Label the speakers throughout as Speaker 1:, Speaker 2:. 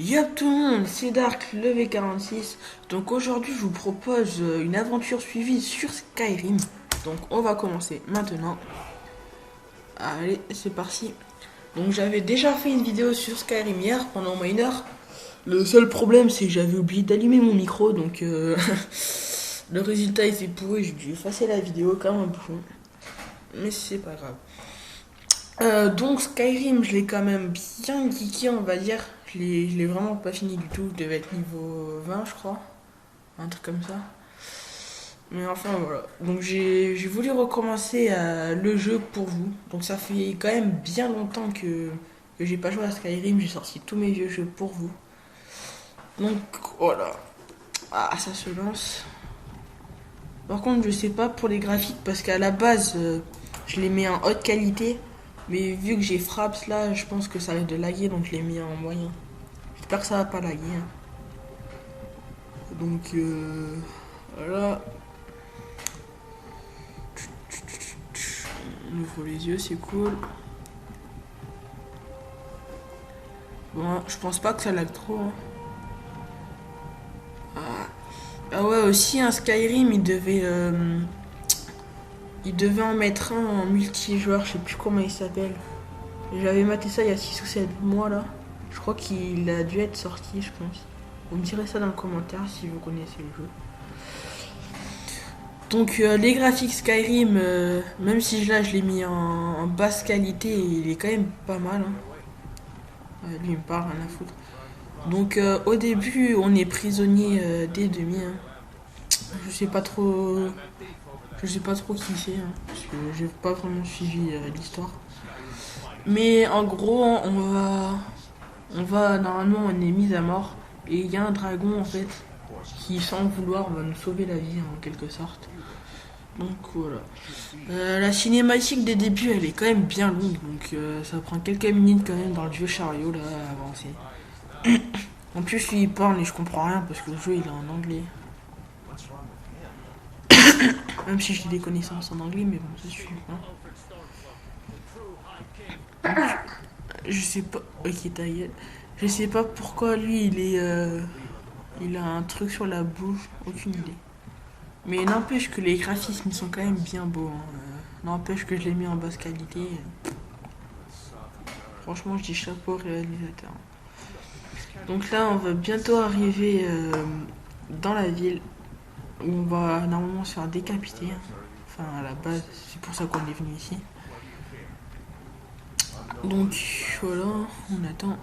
Speaker 1: Yop tout le monde, c'est Dark, le V46. Donc aujourd'hui je vous propose une aventure suivie sur Skyrim. Donc on va commencer maintenant. Allez, c'est parti. Donc j'avais déjà fait une vidéo sur Skyrim hier pendant au moins une heure. Le seul problème c'est que j'avais oublié d'allumer mon micro, donc le résultat était pourri, j'ai dû effacer la vidéo comme un bouffon. Mais c'est pas grave. Donc Skyrim, je l'ai quand même bien geeké, on va dire. Je l'ai vraiment pas fini du tout. Je devais être niveau 20, je crois. Un truc comme ça. Mais enfin, voilà. Donc j'ai voulu recommencer le jeu pour vous. Donc ça fait quand même bien longtemps que j'ai pas joué à Skyrim. J'ai sorti tous mes vieux jeux pour vous. Donc voilà. Ah, ça se lance. Par contre, je sais pas pour les graphiques parce qu'à la base, je les mets en haute qualité. Mais vu que j'ai Fraps là, je pense que ça risque de laguer, donc je l'ai mis en moyen. J'espère que ça va pas laguer, hein. Donc voilà. On ouvre les yeux, c'est cool. Bon, je pense pas que ça lag trop, hein. Ah ouais, aussi, un Skyrim, il devait en mettre un en multijoueur, je sais plus comment il s'appelle. J'avais maté ça il y a 6 ou 7 mois là. Je crois qu'il a dû être sorti, je pense. Vous me direz ça dans le commentaire si vous connaissez le jeu. Donc les graphiques Skyrim, même si là je l'ai mis en basse qualité, il est quand même pas mal, hein. Lui il me parle, rien à foutre. Donc au début on est prisonnier des demi, hein. Je sais pas trop. Je sais pas trop qui c'est, hein, parce que j'ai pas vraiment suivi l'histoire. Mais en gros, normalement, on est mis à mort. Et il y a un dragon, en fait, qui, sans le vouloir, va nous sauver la vie, en quelque sorte. Donc voilà. La cinématique des débuts, elle est quand même bien longue. Donc ça prend quelques minutes, quand même, dans le vieux chariot, là, à avancer. En plus, je suis parle et je comprends rien, parce que le jeu, il est en anglais. Même si j'ai des connaissances en anglais, mais bon, ça suffit, hein. Je sais pas. Ok, ta gueule. Je sais pas pourquoi lui il a un truc sur la bouche, aucune idée. Mais n'empêche que les graphismes sont quand même bien beaux, hein. N'empêche que je l'ai mis en basse qualité. Franchement, je dis chapeau au réalisateur. Donc là, on va bientôt arriver dans la ville où on va normalement se faire décapiter, hein. Enfin, à la base, c'est pour ça qu'on est venu ici. Donc voilà, on attend.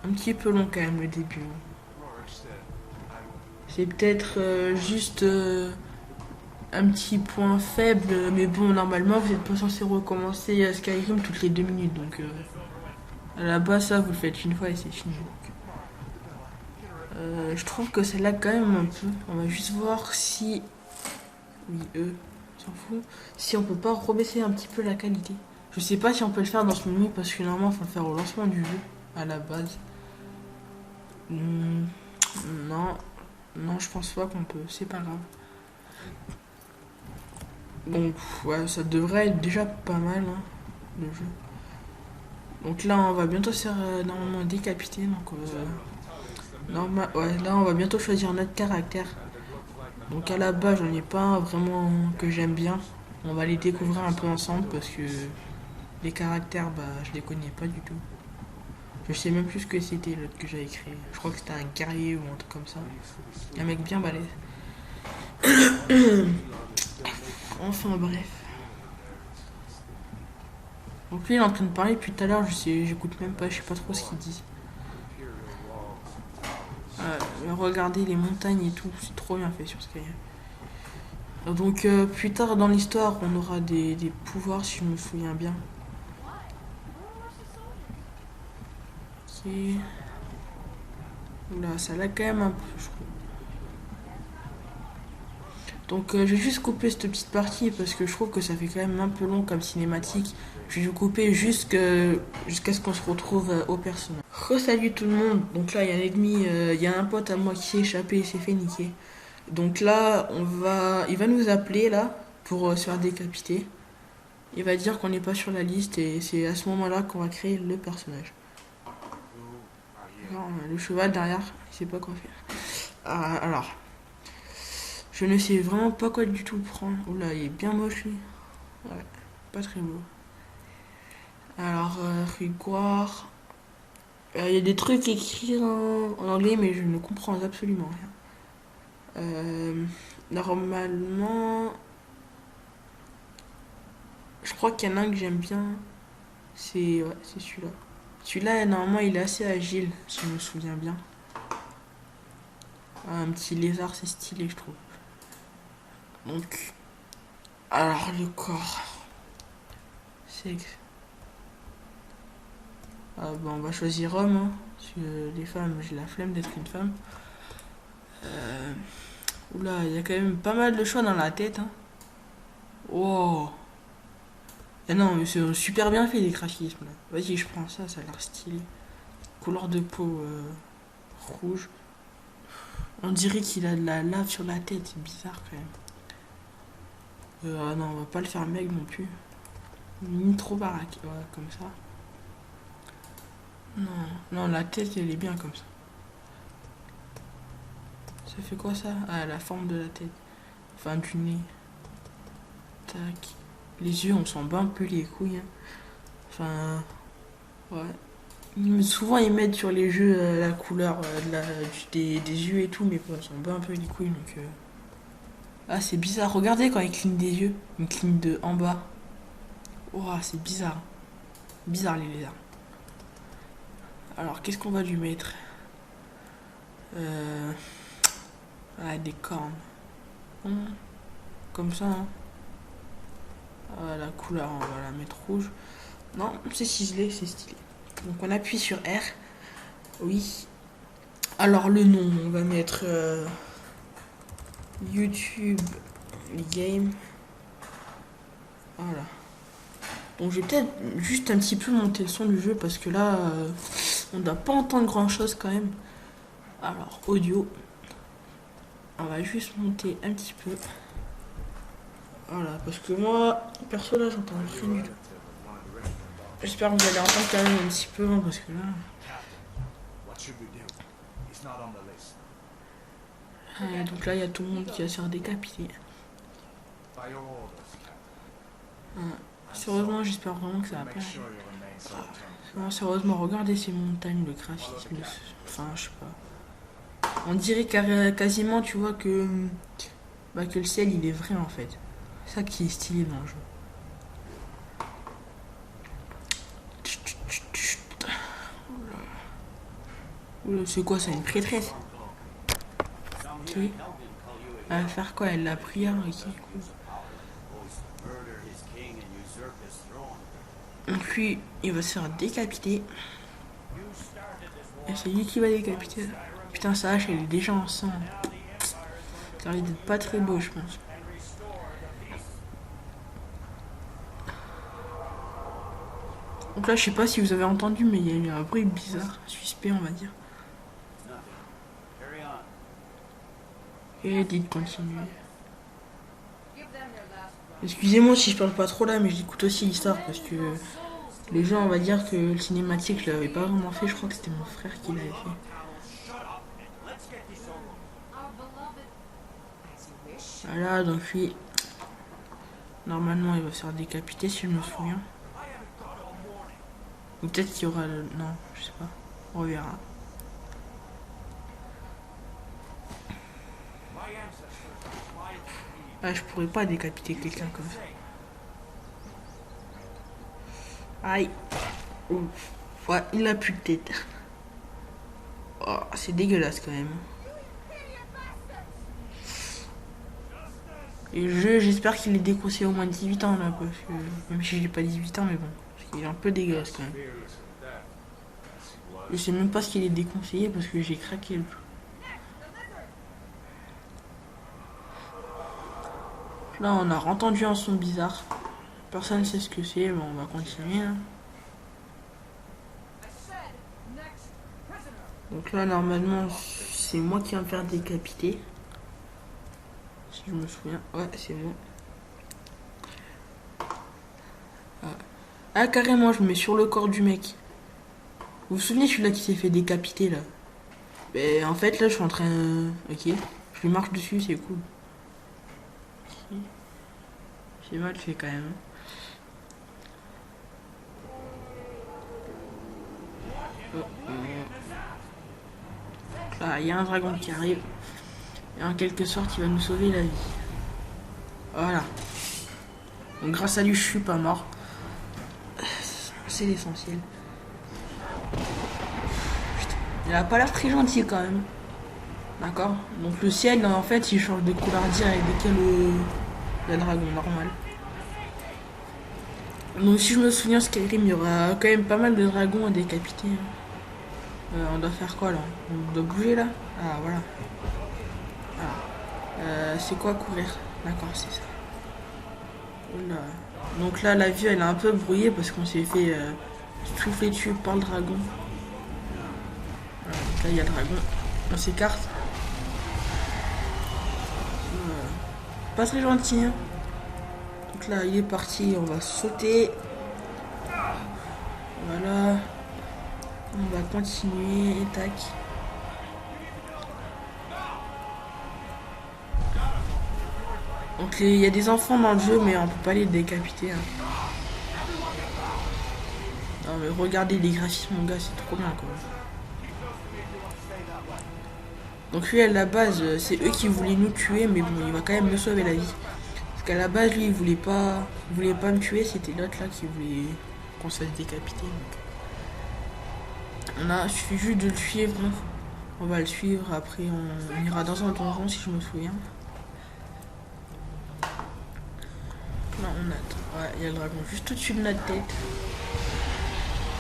Speaker 1: Un petit peu long quand même le début. C'est peut-être juste un petit point faible, mais bon, normalement, vous n'êtes pas censé recommencer Skyrim toutes les 2 minutes, donc à la base, ça, vous le faites une fois et c'est fini. Je trouve que c'est là quand même un peu. On va juste voir si. Oui, eux, s'en fout. Si on peut pas rebaisser un petit peu la qualité. Je sais pas si on peut le faire dans ce menu parce que normalement, il faut le faire au lancement du jeu, à la base. Hmm, non, non, je pense pas qu'on peut, c'est pas grave. Donc, ouais, ça devrait être déjà pas mal, hein, le jeu. Donc là, on va bientôt se faire normalement décapiter. Donc, ouais, là, on va bientôt choisir notre caractère. Donc à la base, j'en ai pas un vraiment que j'aime bien. On va les découvrir un peu ensemble parce que les caractères, bah, je les connais pas du tout. Je sais même plus ce que c'était l'autre que j'avais créé. Je crois que c'était un guerrier ou un truc comme ça. Un mec bien balèze. Enfin bref. Donc lui il est en train de parler depuis tout à l'heure, j'écoute même pas, je sais pas trop ce qu'il dit. Regardez les montagnes et tout, c'est trop bien fait sur Skyrim. Donc plus tard dans l'histoire, on aura des pouvoirs si je me souviens bien. Ok. Oula, ça l'a quand même un peu, je trouve. Donc je vais juste couper cette petite partie parce que je trouve que ça fait quand même un peu long comme cinématique. Je vais couper jusqu'à ce qu'on se retrouve au personnage. Salut tout le monde. Donc là il y a un ennemi, il y a un pote à moi qui s'est échappé et s'est fait niquer. Donc là il va nous appeler là pour se faire décapiter. Il va dire qu'on n'est pas sur la liste et c'est à ce moment-là qu'on va créer le personnage. le cheval derrière, il sait pas quoi faire. Alors, je ne sais vraiment pas quoi du tout prendre. Oula, il est bien moche lui. Ouais, pas très beau. Alors, Riguard. Il y a des trucs écrits en anglais, mais je ne comprends absolument rien. Normalement, je crois qu'il y en a un que j'aime bien. C'est celui-là. Celui-là, normalement, il est assez agile, si je me souviens bien. Un petit lézard, c'est stylé, je trouve. Donc, alors le corps. C'est. On va choisir homme, hein, parce que les femmes, j'ai la flemme d'être une femme. Oula, il y a quand même pas mal de choix dans la tête. Hein. Wow. Et non, mais c'est super bien fait les graphismes. Vas-y, je prends ça, ça a l'air stylé. Couleur de peau rouge. On dirait qu'il a de la lave sur la tête, c'est bizarre quand même. Ah non, on va pas le faire mec non plus. Ni trop baraque, ouais, comme ça. Non, non, la tête elle est bien comme ça. Ça fait quoi ça? Ah, la forme de la tête. Enfin, du nez. Tac. Les yeux, on s'en bat un peu les couilles. Hein. Enfin, ouais. Souvent, ils mettent sur les jeux la couleur des yeux et tout, mais bon, on s'en bat un peu les couilles. Donc, ah, c'est bizarre. Regardez quand ils clignent des yeux. Ils clignent de en bas. Oh, c'est bizarre. Bizarre, les lézards. Alors, qu'est-ce qu'on va lui mettre Ah, des cornes. Comme ça, hein. Ah, la couleur, on va la mettre rouge. Non, c'est ciselé, c'est stylé. Donc on appuie sur R. Oui. Alors le nom, on va mettre YouTube Game. Voilà. Donc je vais peut-être juste un petit peu monter le son du jeu parce que là, on ne doit pas entendre grand chose quand même. Alors, audio. On va juste monter un petit peu. Voilà, parce que moi, perso là, j'entends rien du tout. J'espère que vous allez entendre quand même un petit peu, hein, parce que là... donc là, il y a tout le monde qui va se faire décapiter. Sérieusement, j'espère vraiment que ça va pas... Non, sérieusement, regardez ces montagnes, le graphisme. Enfin, je sais pas. On dirait quasiment, tu vois, que le ciel, il est vrai, en fait. C'est ça qui est stylé dans le jeu. C'est quoi ça, une prêtresse? Ok. Elle va faire quoi? Elle la prière, ok. Donc lui, il va se faire décapiter. Et c'est lui qui va décapiter. Putain, sa hache, elle est déjà en sang. Ça risque d'être pas très beau, je pense. Donc là, je sais pas si vous avez entendu, mais il y a eu un bruit bizarre, suspect, on va dire. Et dites continuer. Excusez-moi si je parle pas trop là, mais j'écoute aussi l'histoire parce que les gens, on va dire que le cinématique, je l'avais pas vraiment fait. Je crois que c'était mon frère qui l'avait fait. Voilà, donc lui, normalement, il va se faire décapiter si je me souviens. Ou peut-être qu'il y aura le... Non, je sais pas. On verra. Ah, je pourrais pas décapiter quelqu'un comme ça. Aïe. Ouf. Ouais, il a plus de tête. Oh, c'est dégueulasse quand même. Et j'espère qu'il est déconseillé au moins de 18 ans là, parce que même si j'ai pas 18 ans, mais bon, parce qu'il est un peu dégueulasse quand même. Je sais même pas ce qu'il est déconseillé parce que j'ai craqué le jeu. Là, on a entendu un son bizarre. Personne ne sait ce que c'est, bon, on va continuer. Hein. Donc là, normalement, c'est moi qui vais me faire décapiter. Si je me souviens. Ouais, c'est moi. Ah, carrément, je me mets sur le corps du mec. Vous vous souvenez celui-là qui s'est fait décapiter là? Ben en fait là je suis en train... Ok. Je lui marche dessus, c'est cool. J'ai mal fait quand même. Là, il y a un dragon qui arrive. Et en quelque sorte, il va nous sauver la vie. Voilà. Donc grâce à lui, je suis pas mort. C'est l'essentiel. Il a pas l'air très gentil quand même. D'accord. Donc le ciel, en fait, il change de couleur direct dès qu'il y a le dragon, normal. Donc si je me souviens, Skyrim, il y aura quand même pas mal de dragons à décapiter. On doit faire quoi là? On doit bouger là? Ah voilà. C'est quoi courir? D'accord, c'est ça. Oula. Donc là, la vue, elle est un peu brouillée parce qu'on s'est fait souffler dessus par le dragon. Voilà, donc là, il y a le dragon. On s'écarte. Pas très gentil. Hein. Donc là, il est parti. On va sauter. Voilà. On va continuer. Et tac. Donc il y a des enfants dans le jeu, mais on peut pas les décapiter. Hein. Non mais regardez les graphismes, mon gars, c'est trop bien quoi. Donc lui à la base, c'est eux qui voulaient nous tuer, mais bon, il va quand même me sauver la vie. Parce qu'à la base, lui, il voulait pas me tuer, c'était l'autre là qui voulait qu'on se fasse décapiter. Il suffit juste de le suivre. On va le suivre, après on ira dans un donjon si je me souviens. Là on attend. Ouais, il y a le dragon juste au-dessus de notre tête.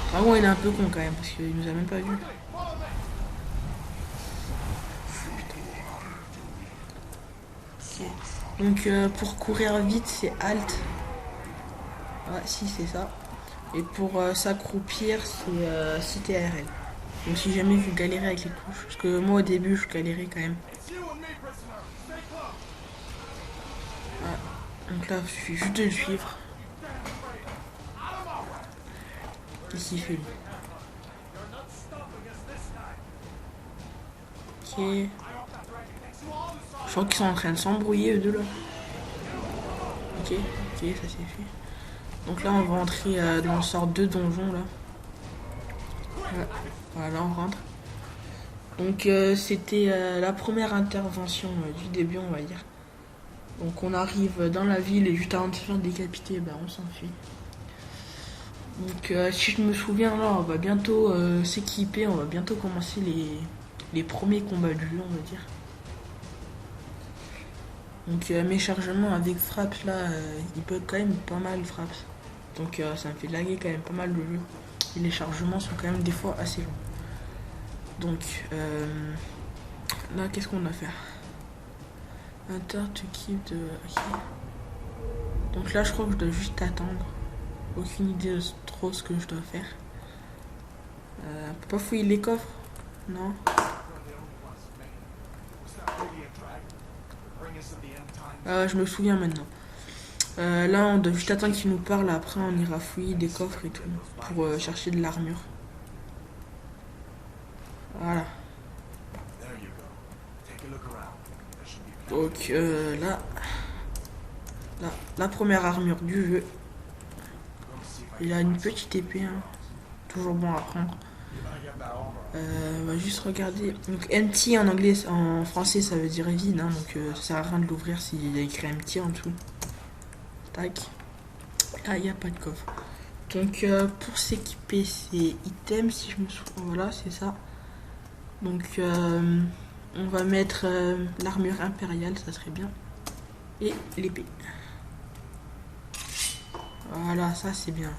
Speaker 1: Le dragon il est un peu con quand même parce qu'il nous a même pas vu. Okay. Donc pour courir vite c'est Alt. Ouais si c'est ça. Et pour s'accroupir c'est CTRL. Donc si jamais vous galérez avec les touches. Parce que moi au début je galérais quand même. Donc là, il suffit juste de le suivre. Qu'est-ce qu'il fait lui? Ok. Je crois qu'ils sont en train de s'embrouiller eux deux là. Ok, ça c'est fait. Donc là, on va entrer dans une sorte de donjon là. Ouais. Voilà, on rentre. Donc c'était la première intervention du début, on va dire. Donc on arrive dans la ville et juste avant de se faire décapiter, bah on s'enfuit. Donc si je me souviens là, on va bientôt s'équiper, on va bientôt commencer les premiers combats du jeu, on va dire. Donc mes chargements avec Fraps là, ils peuvent quand même pas mal Fraps. Donc ça me fait laguer quand même pas mal le jeu. Et les chargements sont quand même des fois assez longs. Donc là qu'est-ce qu'on a à faire? Enter to keep de... Okay. Donc là je crois que je dois juste attendre. Aucune idée de trop ce que je dois faire. On peut pas fouiller les coffres? Non. Je me souviens maintenant. Là on doit juste attendre qu'il nous parle. Après on ira fouiller des coffres et tout. Pour chercher de l'armure. Voilà. Donc là, la première armure du jeu. Il a une petite épée, hein. Toujours bon à prendre. On va juste regarder. Donc empty en anglais, en français ça veut dire vide, hein, donc ça sert à rien de l'ouvrir s'il y a écrit empty en dessous. Tac. Ah, il n'y a pas de coffre. Donc pour s'équiper c'est item si je me souviens. Voilà, c'est ça. Donc on va mettre l'armure impériale, ça serait bien. Et l'épée. Voilà, ça c'est bien.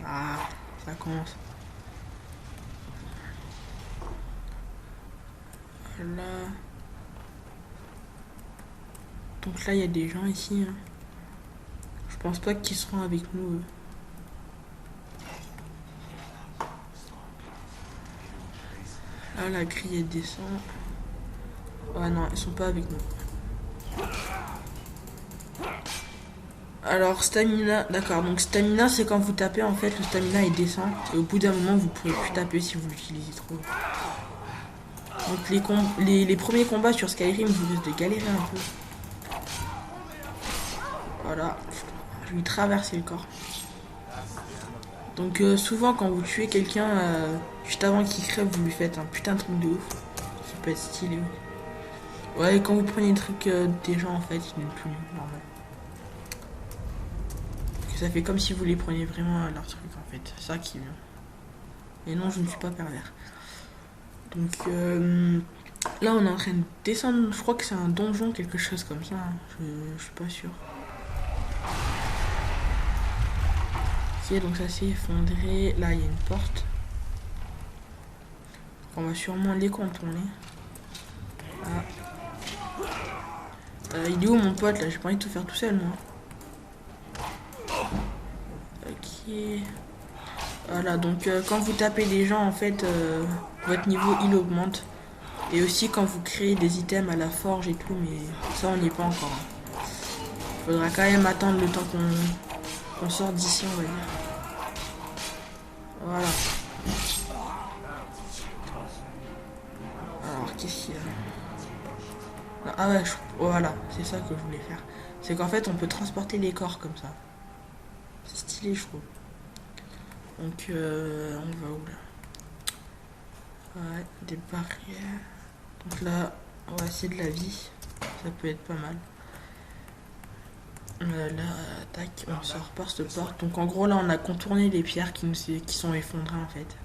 Speaker 1: Ah, ça commence. Voilà. Donc là, il y a des gens ici. Hein. Je pense pas qu'ils seront avec nous. Eux. Là, la grille elle descend. Ah non, ils sont pas avec nous. Alors stamina, d'accord, donc stamina c'est quand vous tapez en fait, le stamina il descend et au bout d'un moment vous pourrez plus taper si vous l'utilisez trop. Donc les premiers combats sur Skyrim vous risquez de galérer un peu. Voilà, je lui traversais le corps. Donc souvent quand vous tuez quelqu'un, juste avant qu'il crève, vous lui faites un putain de truc de ouf. Qui peut être stylé. Ouais, et quand vous prenez le truc des gens en fait, il n'est plus normal. Ça fait comme si vous les preniez vraiment à leur truc en fait. C'est ça qui est bien. Et non, je ne suis pas pervers. Donc là, on est en train de descendre. Je crois que c'est un donjon, quelque chose comme ça. Hein. Je suis pas sûr. Ok, donc ça s'est effondré. Là, il y a une porte. On va sûrement les contourner. Ah. Il est où mon pote là? J'ai pas envie de tout faire tout seul moi. Ok. Voilà, donc quand vous tapez des gens, en fait, votre niveau il augmente. Et aussi quand vous créez des items à la forge et tout, mais ça on n'y est pas encore. Hein. Faudra quand même attendre le temps qu'on sorte d'ici, on va dire. Voilà. Alors, qu'est-ce qu'il y a? Ah ouais, voilà, c'est ça que je voulais faire. C'est qu'en fait, on peut transporter les corps comme ça. C'est stylé, je trouve. Donc, on va où là? Ouais, des barrières. Donc là, on va essayer de la vie. Ça peut être pas mal. Là, tac, on sort par cette porte. Donc en gros, là, on a contourné les pierres qui sont effondrées en fait.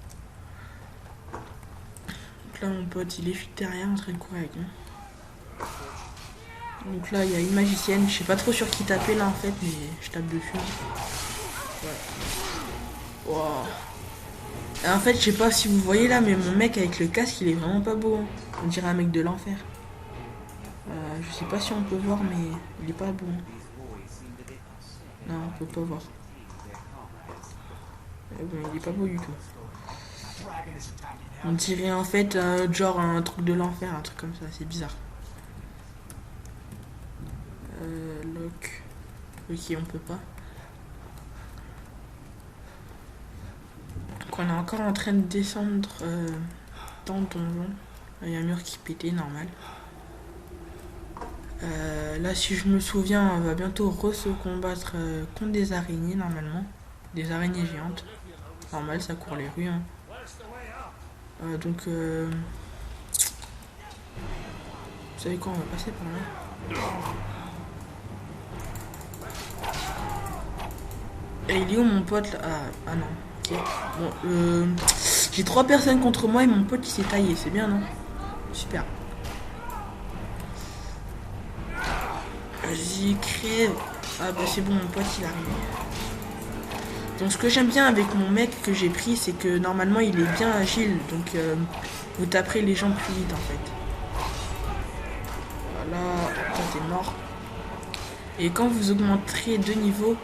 Speaker 1: Donc là, mon pote, il est fuite derrière en train de courir avec nous. Donc là, il y a une magicienne. Je sais pas trop sur qui taper là en fait, mais je tape dessus. Ouais. Wow. Et en fait, je sais pas si vous voyez là, mais mon mec avec le casque, il est vraiment pas beau. Hein. On dirait un mec de l'enfer. Je sais pas si on peut voir, mais il est pas beau. Non, on peut pas voir. Il est pas beau du tout. On dirait en fait genre un truc de l'enfer, un truc comme ça, c'est bizarre. Lock. Ok, on peut pas. Donc on est encore en train de descendre dans le donjon. Il y a un mur qui pétait, normal. Là, si je me souviens, on va bientôt se combattre contre des araignées, normalement. Des araignées géantes. Normal, ça court les rues. Hein. Donc, vous savez quoi, on va passer par là. Et il est où mon pote là? Ah non, ok. Bon, j'ai 3 personnes contre moi et mon pote il s'est taillé, c'est bien non? Super. Vas-y, crève. Ah bah c'est bon, mon pote il arrive. Donc ce que j'aime bien avec mon mec que j'ai pris, c'est que normalement il est bien agile. Donc vous taperez les gens plus vite en fait. Voilà, toi t'es mort. Et quand vous augmenterez de niveau,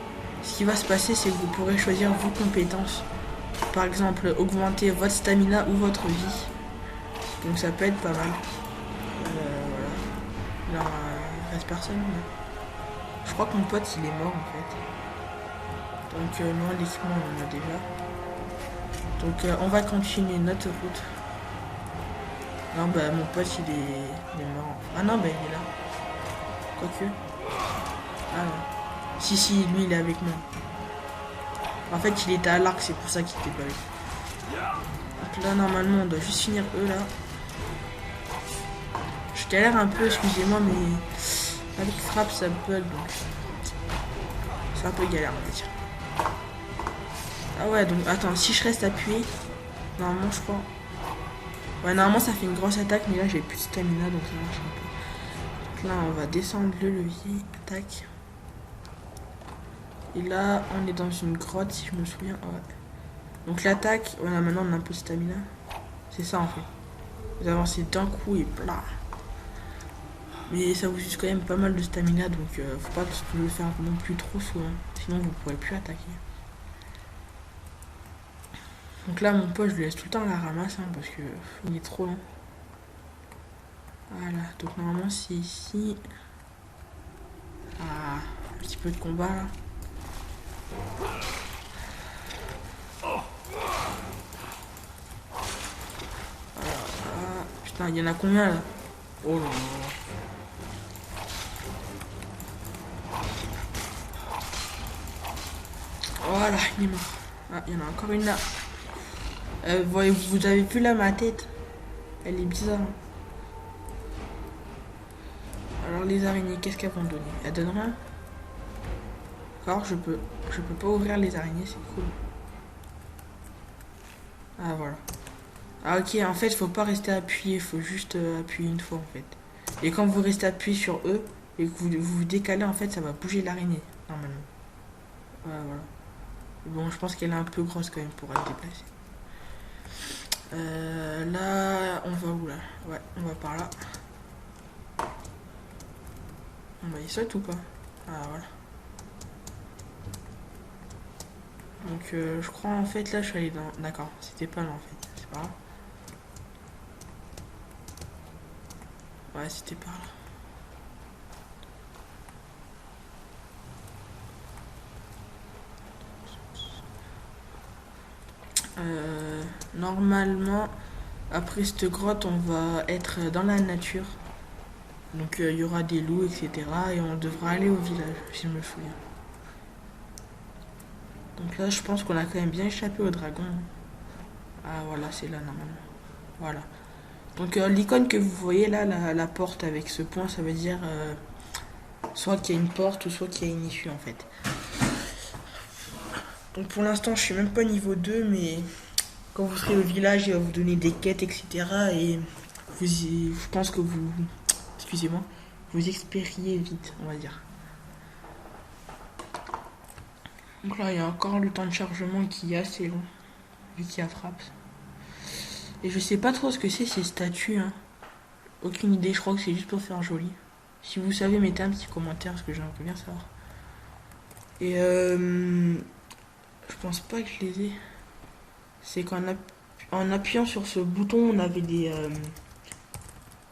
Speaker 1: ce qui va se passer, c'est que vous pourrez choisir vos compétences. Par exemple, augmenter votre stamina ou votre vie. Donc ça peut être pas mal. Voilà. Là, il reste personne. Mais... je crois que mon pote, il est mort en fait. Donc non, l'équipement, on en a déjà. Donc on va continuer notre route. Non, bah mon pote, il est mort. Ah non, bah il est là. Quoique. Ah non. Si, lui, il est avec moi. En fait, il était à l'arc, c'est pour ça qu'il était pas là. Donc là, normalement, on doit juste finir eux, là. Je galère un peu, excusez-moi, mais avec frappe, ça bug, donc c'est un peu galère, on va dire. Ah ouais, donc attends, si je reste appuyé, normalement, je crois... ouais, normalement, ça fait une grosse attaque, mais là, j'ai plus de stamina, donc ça marche un peu. Donc là, on va descendre le levier, attaque. Et là, on est dans une grotte, si je me souviens. Ouais. Donc l'attaque, voilà, maintenant on a un peu de stamina. C'est ça en fait. Vous avancez d'un coup et bla. Mais ça vous use quand même pas mal de stamina, donc faut pas le faire non plus trop souvent. Sinon vous pourrez plus attaquer. Donc là, mon pote, je lui laisse tout le temps la ramasse, hein, parce que il est trop lent. Voilà, donc normalement c'est ici. Ah, un petit peu de combat là. Putain, il y en a combien là? Oh là là. Voilà, il est mort. Ah, il y en a encore une là. Vous avez vu là ma tête? Elle est bizarre. Alors les araignées, qu'est-ce qu'elles vont donner? Elles donnent rien? D'accord, je peux pas ouvrir les araignées, c'est cool. Ah voilà. Ah ok, en fait, faut pas rester appuyé, faut juste appuyer une fois en fait. Et quand vous restez appuyé sur eux et que vous décalez, en fait, ça va bouger l'araignée, normalement. Ouais, voilà. Bon, je pense qu'elle est un peu grosse quand même pour être déplacée. Là, on va où là? Ouais, on va par là. On va y saute ou pas? Ah voilà. Donc je crois en fait là je suis allé dans... D'accord, c'était pas là en fait, c'est pas grave. Ouais, c'était par là. Normalement, après cette grotte, on va être dans la nature. Donc il y aura des loups, etc. Et on devra aller au village, si je me souviens. Donc là, je pense qu'on a quand même bien échappé au dragon. Ah voilà, c'est là normalement. Voilà. Donc l'icône que vous voyez là, la porte avec ce point, ça veut dire soit qu'il y a une porte ou soit qu'il y a une issue en fait. Donc pour l'instant, je suis même pas niveau 2, mais quand vous serez au village, il va vous donner des quêtes, etc. Et je pense que vous, excusez-moi, vous expériez vite, on va dire. Donc là, il y a encore le temps de chargement qui est assez long, vu qu'il y a frappe. Et je sais pas trop ce que c'est ces statues, hein. Aucune idée, je crois que c'est juste pour faire joli. Si vous savez, mettez un petit commentaire, parce que j'aimerais bien savoir. Et je pense pas que je les ai. C'est qu'en appuyant sur ce bouton, on avait des...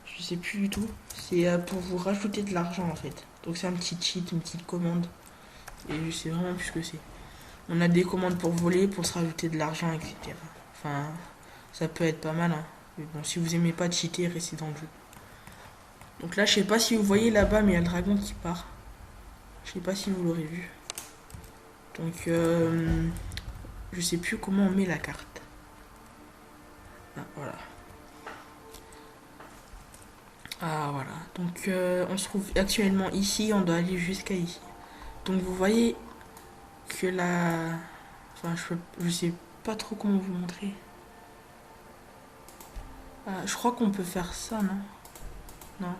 Speaker 1: je sais plus du tout. C'est pour vous rajouter de l'argent en fait. Donc c'est un petit cheat, une petite commande. Et je sais vraiment plus ce que c'est. On a des commandes pour voler, pour se rajouter de l'argent, etc. Enfin, ça peut être pas mal, hein. Mais bon, si vous aimez pas cheater, restez dans le jeu. Donc là, je sais pas si vous voyez là-bas, mais il y a le dragon qui part. Je sais pas si vous l'aurez vu. Donc, je sais plus comment on met la carte. Ah, voilà. Ah, voilà. Donc, on se trouve actuellement ici. On doit aller jusqu'à ici. Donc, vous voyez que la... Enfin, je sais pas trop comment vous montrer. Ah, je crois qu'on peut faire ça, non? Non.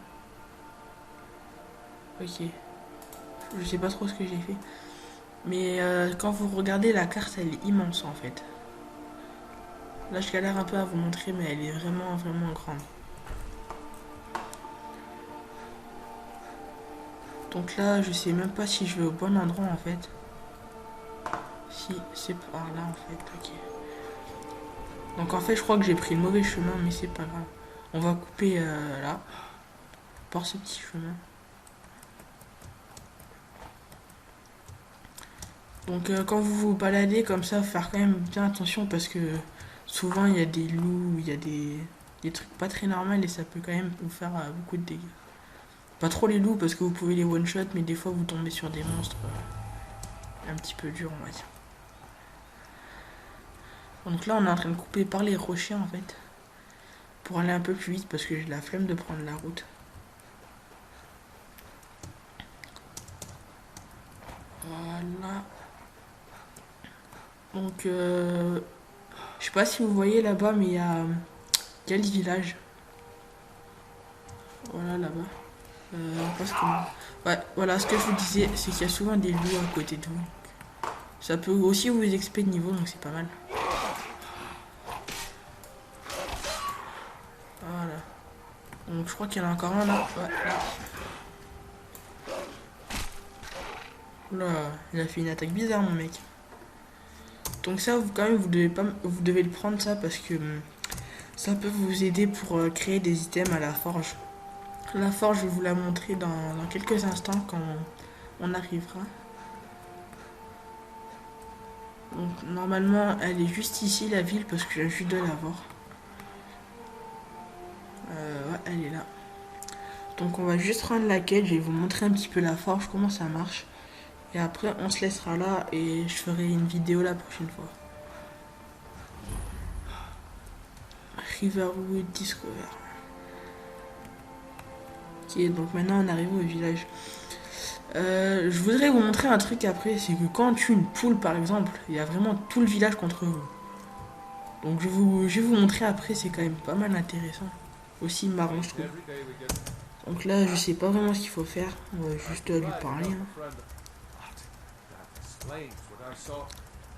Speaker 1: Ok. Je sais pas trop ce que j'ai fait. Mais quand vous regardez la carte, elle est immense en fait. Là, je galère un peu à vous montrer, mais elle est vraiment, vraiment grande. Donc là, je sais même pas si je vais au bon endroit en fait. Si, c'est par là en fait, ok. Donc en fait, je crois que j'ai pris le mauvais chemin, mais c'est pas grave. On va couper là, par ce petit chemin. Donc quand vous vous baladez comme ça, faire quand même bien attention parce que souvent il y a des loups, il y a des trucs pas très normaux et ça peut quand même vous faire beaucoup de dégâts. Pas trop les loups parce que vous pouvez les one shot, mais des fois vous tombez sur des monstres un petit peu durs, on va dire. Donc là on est en train de couper par les rochers en fait, pour aller un peu plus vite parce que j'ai la flemme de prendre la route. Voilà. Donc je sais pas si vous voyez là-bas, mais il y a quel village? Voilà là-bas. Parce que... Ouais, voilà, ce que je vous disais, c'est qu'il y a souvent des loups à côté de vous. Ça peut aussi vous XP de niveau, donc c'est pas mal. Voilà. Donc je crois qu'il y en a encore un là. Ouais, là. Oula, il a fait une attaque bizarre mon mec. Donc ça, quand même, vous devez le prendre ça parce que ça peut vous aider pour créer des items à la forge. La forge, je vais vous la montrer dans quelques instants quand on arrivera. Donc normalement elle est juste ici la ville parce que je viens juste de la voir. Ouais, elle est là. Donc on va juste prendre la quête, je vais vous montrer un petit peu la forge, comment ça marche. Et après on se laissera là et je ferai une vidéo la prochaine fois. Riverwood Discover. Ok, donc maintenant on arrive au village. Je voudrais vous montrer un truc après, c'est que quand on tue une poule par exemple, il y a vraiment tout le village contre vous. Donc je vais vous montrer après, c'est quand même pas mal intéressant. Aussi marrant je trouve. Donc là je sais pas vraiment ce qu'il faut faire, on va juste lui parler. Hein. Oui,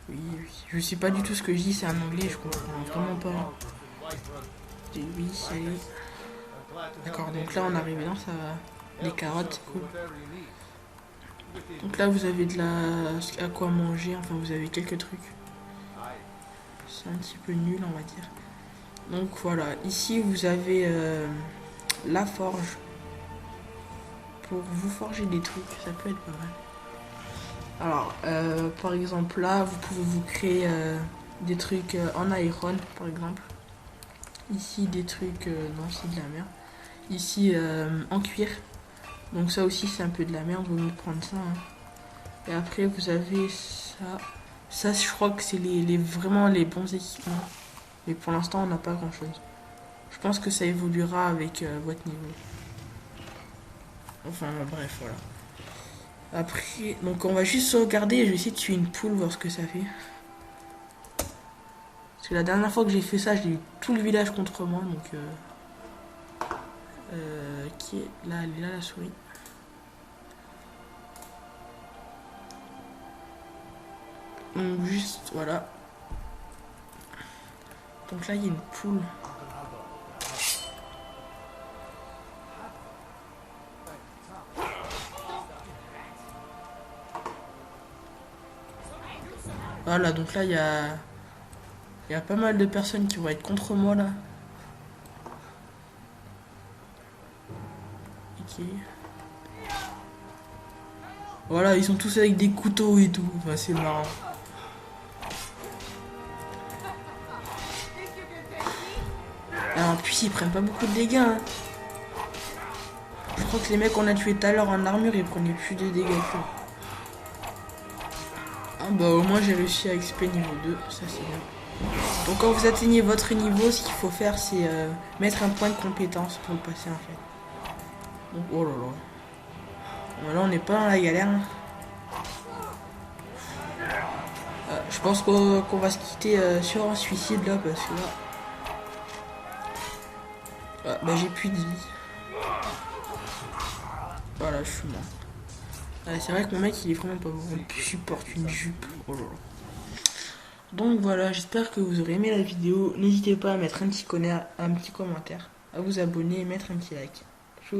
Speaker 1: oui, je sais pas du tout ce que je dis, c'est en anglais, je comprends vraiment pas. Oui, ça y est. D'accord, donc là on arrive dans ça va. Les carottes, c'est cool. Donc là vous avez de la à quoi manger, enfin vous avez quelques trucs. C'est un petit peu nul on va dire. Donc voilà, ici vous avez la forge. Pour vous forger des trucs, ça peut être pas mal. Alors, par exemple là, vous pouvez vous créer des trucs en iron, par exemple. Ici des trucs, non c'est de la merde. Ici en cuir. Donc ça aussi c'est un peu de la merde, vaut mieux prendre ça. Hein. Et après vous avez ça. Ça je crois que c'est vraiment les bons équipements. Mais pour l'instant on n'a pas grand chose. Je pense que ça évoluera avec votre niveau. Enfin bref voilà. Après, donc on va juste sauvegarder et je vais essayer de tuer une poule, voir ce que ça fait. Parce que la dernière fois que j'ai fait ça, j'ai eu tout le village contre moi, donc qui est là, elle est là la souris. Donc juste, voilà. Donc là, il y a une poule. Voilà, donc là, il y a pas mal de personnes qui vont être contre moi, là. Ok. Voilà, ils sont tous avec des couteaux et tout. Enfin, c'est marrant. Alors, en plus, ils prennent pas beaucoup de dégâts. Hein. Je crois que les mecs qu'on a tués tout à l'heure en armure, ils prenaient plus de dégâts que. Ah bah au moins j'ai réussi à XP niveau 2, ça c'est bien. Donc quand vous atteignez votre niveau, ce qu'il faut faire c'est mettre un point de compétence pour le passer en fait. Donc oh là là. Là on n'est pas dans la galère. Hein. Je pense qu'on va se quitter sur un suicide là parce que là. Bah j'ai plus de vie. Voilà, je suis mort. C'est vrai que mon mec il est vraiment pas bon. Il supporte une jupe. Oh là là. Donc voilà, j'espère que vous aurez aimé la vidéo. N'hésitez pas à mettre un petit commentaire, à vous abonner et mettre un petit like.